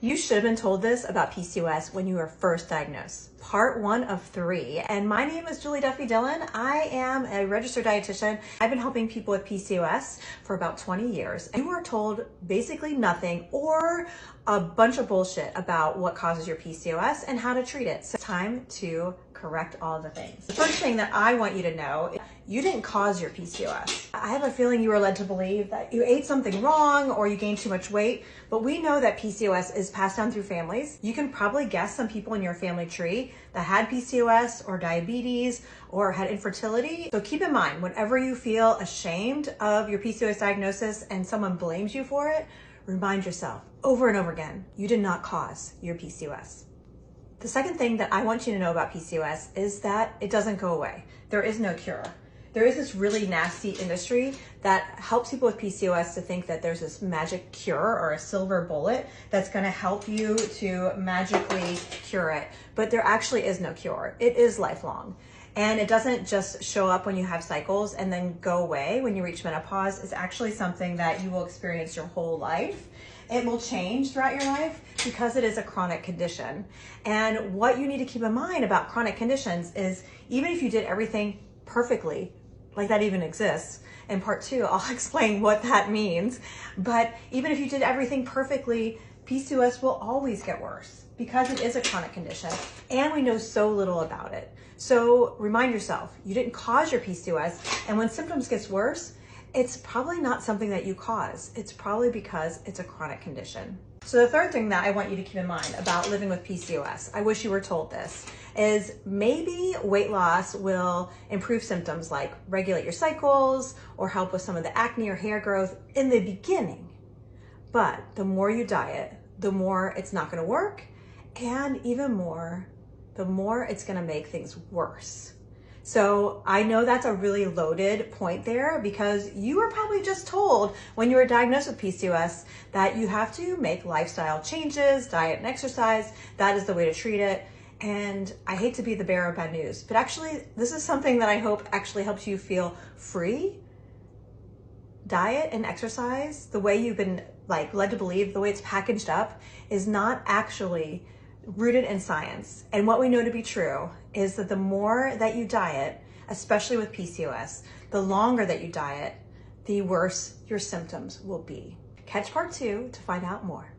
You should have been told this about PCOS when you were first diagnosed. Part 1 of 3. And my name is Julie Duffy Dillon. I am a registered dietitian. I've been helping people with PCOS for about 20 years. And you were told basically nothing or a bunch of bullshit about what causes your PCOS and how to treat it. So it's time to correct all the things. The first thing that I want you to know is you didn't cause your PCOS. I have a feeling you were led to believe that you ate something wrong or you gained too much weight, but we know that PCOS is passed down through families. You can probably guess some people in your family tree that had PCOS or diabetes or had infertility. So keep in mind, whenever you feel ashamed of your PCOS diagnosis and someone blames you for it, remind yourself over and over again, you did not cause your PCOS. The second thing that I want you to know about PCOS is that it doesn't go away. There is no cure. There is this really nasty industry that helps people with PCOS to think that there's this magic cure or a silver bullet that's going to help you to magically cure it. But there actually is no cure. It is lifelong. And it doesn't just show up when you have cycles and then go away when you reach menopause. It's actually something that you will experience your whole life. It will change throughout your life because it is a chronic condition. And what you need to keep in mind about chronic conditions is even if you did everything perfectly, like that even exists. In part 2, I'll explain what that means. But even if you did everything perfectly, PCOS will always get worse because it is a chronic condition and we know so little about it. So remind yourself, you didn't cause your PCOS, and when symptoms gets worse, it's probably not something that you cause. It's probably because it's a chronic condition. So the third thing that I want you to keep in mind about living with PCOS, I wish you were told this, is maybe weight loss will improve symptoms like regulate your cycles or help with some of the acne or hair growth in the beginning. But the more you diet, the more it's not going to work, and even more, the more it's going to make things worse. So I know that's a really loaded point there because you were probably just told when you were diagnosed with PCOS that you have to make lifestyle changes, diet and exercise. That is the way to treat it. And I hate to be the bearer of bad news, but actually this is something that I hope actually helps you feel free. Diet and exercise, the way you've been led to believe, the way it's packaged up, is not actually rooted in science. And what we know to be true is that the more that you diet, especially with PCOS, the longer that you diet, the worse your symptoms will be. Catch part 2 to find out more.